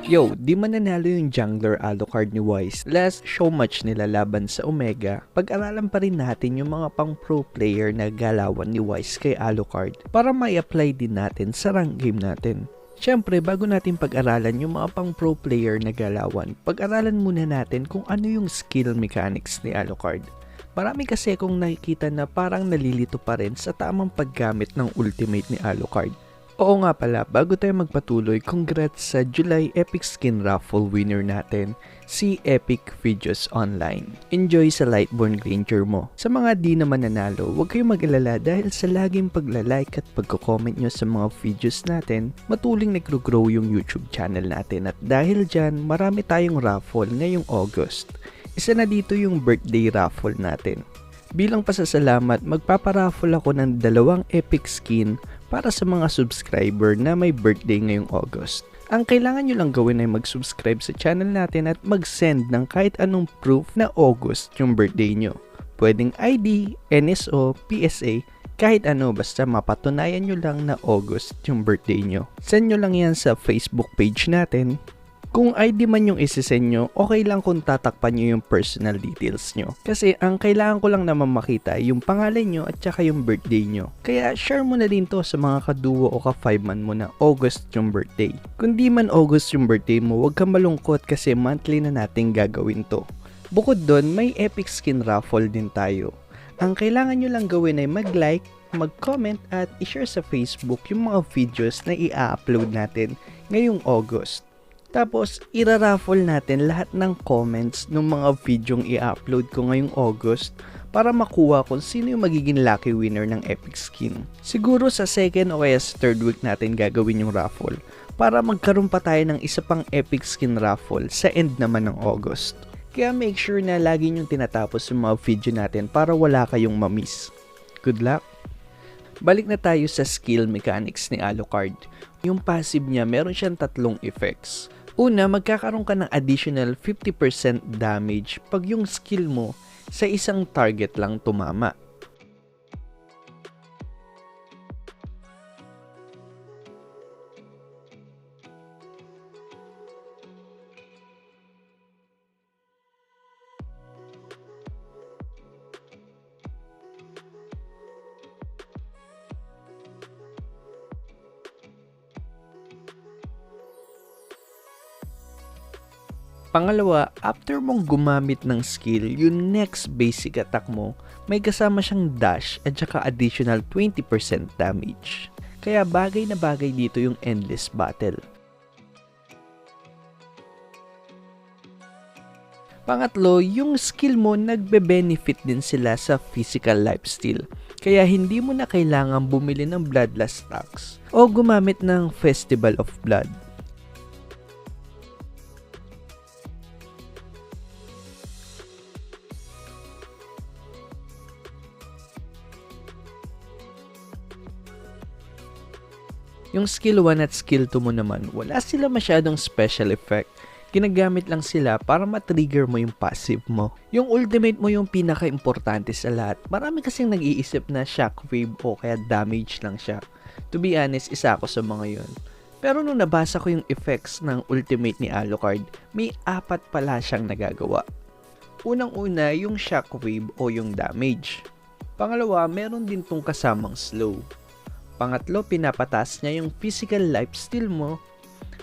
Yo, di man nanalo yung jungler Alucard ni Wise last showmatch nila laban sa Omega, pag-aralan pa rin natin yung mga pang pro player na galawan ni Wise kay Alucard para may-apply din natin sa rank game natin. Siyempre, bago natin pag-aralan yung mga pang pro player na galawan, pag-aralan muna natin kung ano yung skill mechanics ni Alucard. Marami kasi akong nakikita na parang nalilito pa rin sa tamang paggamit ng ultimate ni Alucard. Oo nga pala, bago tayo magpatuloy, congrats sa July Epic Skin Raffle winner natin, si Epic Videos Online. Enjoy sa Lightborn Granger mo. Sa mga di naman nanalo, huwag kayong mag-alala dahil sa laging pagla-like at pagko-comment nyo sa mga videos natin, matuling nag-grow yung YouTube channel natin at dahil dyan, marami tayong raffle ngayong August. Isa na dito yung birthday raffle natin. Bilang pasasalamat, magpaparaffle ako ng 2 epic skin para sa mga subscriber na may birthday ngayong August. Ang kailangan nyo lang gawin ay mag-subscribe sa channel natin at mag-send ng kahit anong proof na August yung birthday nyo. Pwedeng ID, NSO, PSA, kahit ano basta mapatunayan nyo lang na August yung birthday nyo. Send nyo lang yan sa Facebook page natin. Kung ID man yung isisend nyo, okay lang kung tatakpan nyo yung personal details nyo. Kasi ang kailangan ko lang naman makita yung pangalan nyo at saka yung birthday nyo. Kaya share mo na din to sa mga kaduo o ka-5man mo na August yung birthday. Kung di man August yung birthday mo, huwag kang malungkot kasi monthly na natin gagawin to. Bukod doon, may epic skin raffle din tayo. Ang kailangan nyo lang gawin ay mag-like, mag-comment at i-share sa Facebook yung mga videos na i-upload natin ngayong August. Tapos, ira-raffle natin lahat ng comments ng mga videong i-upload ko ngayong August para makuha kung sino yung magiging lucky winner ng epic skin. Siguro sa second o kaya sa third week natin gagawin yung raffle para magkaroon pa tayo ng isa pang epic skin raffle sa end naman ng August. Kaya make sure na lagi nyong tinatapos yung mga video natin para wala kayong mamiss. Good luck! Balik na tayo sa skill mechanics ni Alucard. Yung passive niya, meron siyang 3 effects. Una, magkakaroon ka ng additional 50% damage pag yung skill mo sa isang target lang tumama. Pangalawa, after mong gumamit ng skill, yung next basic attack mo, may kasama siyang dash at saka additional 20% damage. Kaya bagay na bagay dito yung endless battle. Pangatlo, yung skill mo nagbe-benefit din sila sa physical lifesteal. Kaya hindi mo na kailangan bumili ng bloodlust stacks o gumamit ng Festival of Blood. Yung skill 1 at skill 2 mo naman, wala sila masyadong special effect. Ginagamit lang sila para ma-trigger mo yung passive mo. Yung ultimate mo yung pinaka-importante sa lahat. Marami kasing nag-iisip na shockwave o kaya damage lang siya. To be honest, isa ako sa mga yun. Pero nung nabasa ko yung effects ng ultimate ni Alucard, may 4 pala siyang nagagawa. Unang-una, yung shockwave o yung damage. Pangalawa, meron din tong kasamang slow. Pangatlo, pinapatas niya yung physical lifesteal mo.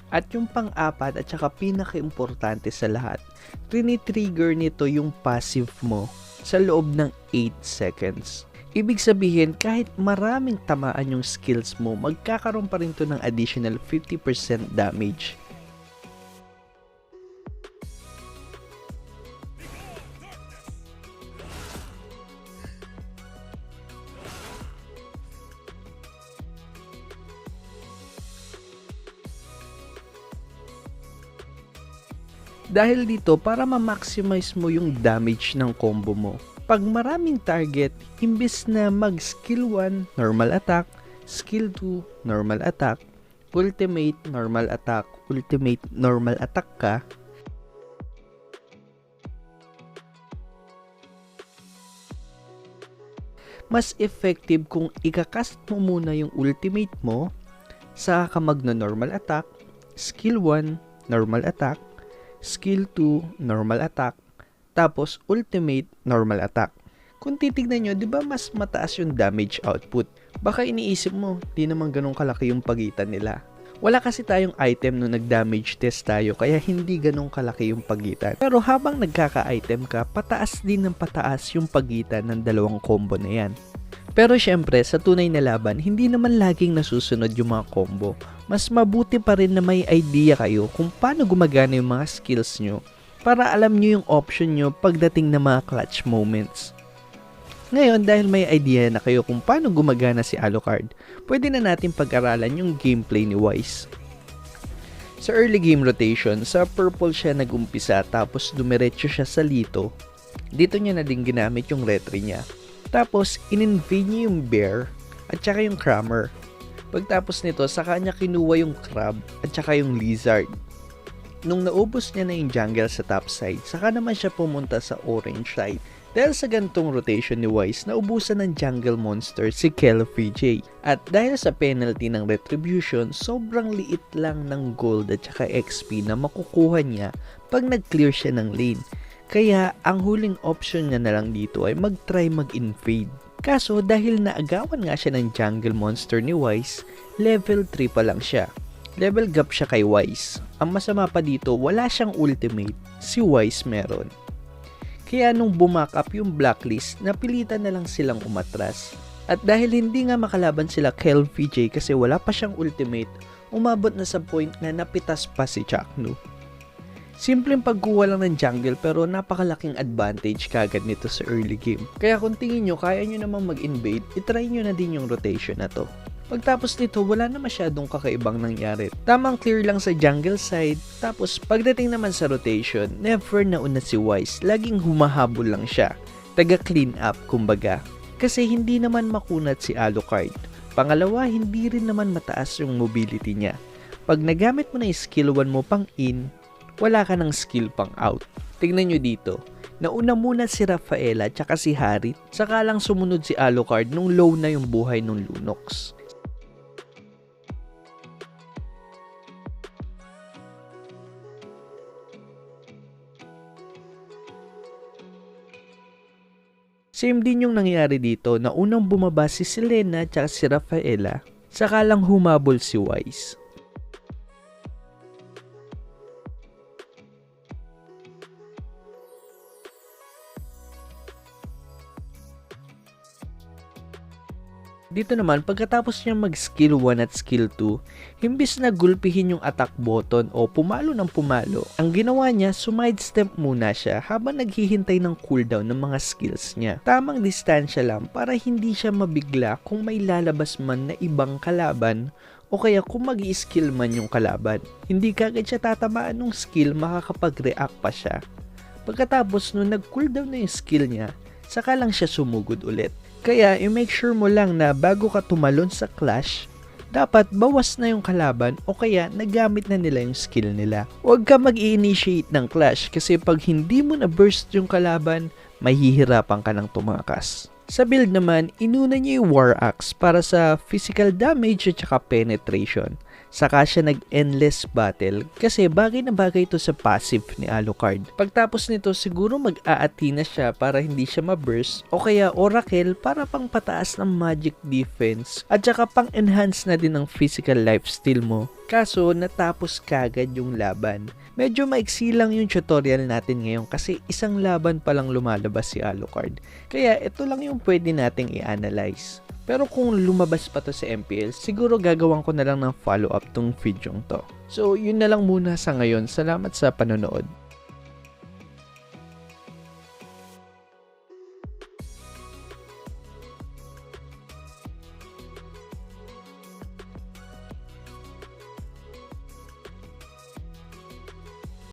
At yung pang-4 at saka pinaka-importante sa lahat, trigger nito yung passive mo sa loob ng 8 seconds. Ibig sabihin, kahit maraming tamaan yung skills mo, magkakaroon pa rin to ng additional 50% damage. Dahil dito, para ma-maximize mo yung damage ng combo mo, pag maraming target, imbis na mag skill 1, normal attack, skill 2, normal attack, ultimate, normal attack, ultimate, normal attack ka, mas effective kung ikakast mo muna yung ultimate mo, saka ka magno-normal attack, skill 1, normal attack, skill 2, normal attack, tapos ultimate, normal attack. Kung titignan nyo, di ba mas mataas yung damage output? Baka iniisip mo, di naman ganun kalaki yung pagitan nila. Wala kasi tayong item nung nag-damage test tayo kaya hindi ganun kalaki yung pagitan. Pero habang nagkaka-item ka, pataas din ng pataas yung pagitan ng dalawang combo na yan. Pero syempre, sa tunay na laban, hindi naman laging nasusunod yung mga combo. Mas mabuti pa rin na may idea kayo kung paano gumagana yung mga skills nyo para alam nyo yung option nyo pagdating ng mga clutch moments. Ngayon, dahil may idea na kayo kung paano gumagana si Alucard, pwede na natin pag-aralan yung gameplay ni Wise. Sa early game rotation, sa purple siya nag-umpisa tapos dumiretso siya sa Lito. Dito niya na din ginamit yung retry niya. Tapos, in-invade niya yung Bear at saka yung Crammer. Pagtapos nito, saka niya kinuha yung Crab at saka yung Lizard. Nung naubos niya na yung jungle sa top side, saka naman siya pumunta sa orange side. Dahil sa gantong rotation ni Wise, naubusan ng jungle monster si Kelvj. At dahil sa penalty ng retribution, sobrang liit lang ng gold at saka XP na makukuha niya pag nag-clear siya ng lane. Kaya ang huling option niya na lang dito ay mag-try mag-invade. Kaso dahil naagawan nga siya ng jungle monster ni Wise, level 3 pa lang siya. Level gap siya kay Wise. Ang masama pa dito, wala siyang ultimate, si Wise meron. Kaya nung bumack up yung blacklist, napilitan na lang silang umatras. At dahil hindi nga makalaban sila Kelvj kasi wala pa siyang ultimate, umabot na sa point na napitas pa si Chaknu. Simpleng pagkuha lang ng jungle pero napakalaking advantage kagad nito sa early game. Kaya kung tingin nyo kaya nyo namang mag-invade, itry nyo na din yung rotation na to. Pagtapos nito, wala na masyadong kakaibang nangyari. Tamang clear lang sa jungle side, tapos pagdating naman sa rotation, never nauna si Wise, laging humahabol lang siya. Taga-clean up, kumbaga. Kasi hindi naman makunat si Alucard. Pangalawa, hindi rin naman mataas yung mobility niya. Pag nagamit mo na yung skill 1 mo pang in, wala ka ng skill pang out. Tignan nyo dito. Nauna muna si Rafaela tsaka si Harit, saka lang sumunod si Alucard nung low na yung buhay ng Lunox. Same din yung nangyari dito na unang bumaba si Selena at si Rafaela, saka lang humabol si Wise. Dito naman, pagkatapos niyang mag-skill 1 at skill 2, imbis na gulpihin yung attack button o pumalo ng pumalo, ang ginawa niya, sumidestep muna siya habang naghihintay ng cooldown ng mga skills niya. Tamang distansya lang para hindi siya mabigla kung may lalabas man na ibang kalaban o kaya kung mag-i-skill man yung kalaban. Hindi kagad siya tatamaan ng skill, makakapag-react pa siya. Pagkatapos nung nag-cooldown na yung skill niya, saka lang siya sumugod ulit. Kaya, i-make sure mo lang na bago ka tumalon sa clash, dapat bawas na yung kalaban o kaya nagamit na nila yung skill nila. Huwag ka mag-i-initiate ng clash kasi pag hindi mo na burst yung kalaban, mahihirapan ka ng tumakas. Sa build naman, inuna niya yung War Axe para sa physical damage at saka penetration. Saka siya nag-endless battle kasi bagay na bagay ito sa passive ni Alucard. Pagtapos nito siguro mag-a-Athena siya para hindi siya ma-burst o kaya Oracle para pang pataas ng magic defense at saka pang enhance na din ng physical lifesteal mo. Kaso natapos kagad yung laban. Medyo maiksi lang yung tutorial natin ngayon kasi isang laban pa lang lumalabas si Alucard. Kaya ito lang yung pwede nating i-analyze. Pero kung lumabas pa to sa MPL, siguro gagawan ko na lang ng follow-up tong video to. So, yun na lang muna sa ngayon. Salamat sa panonood.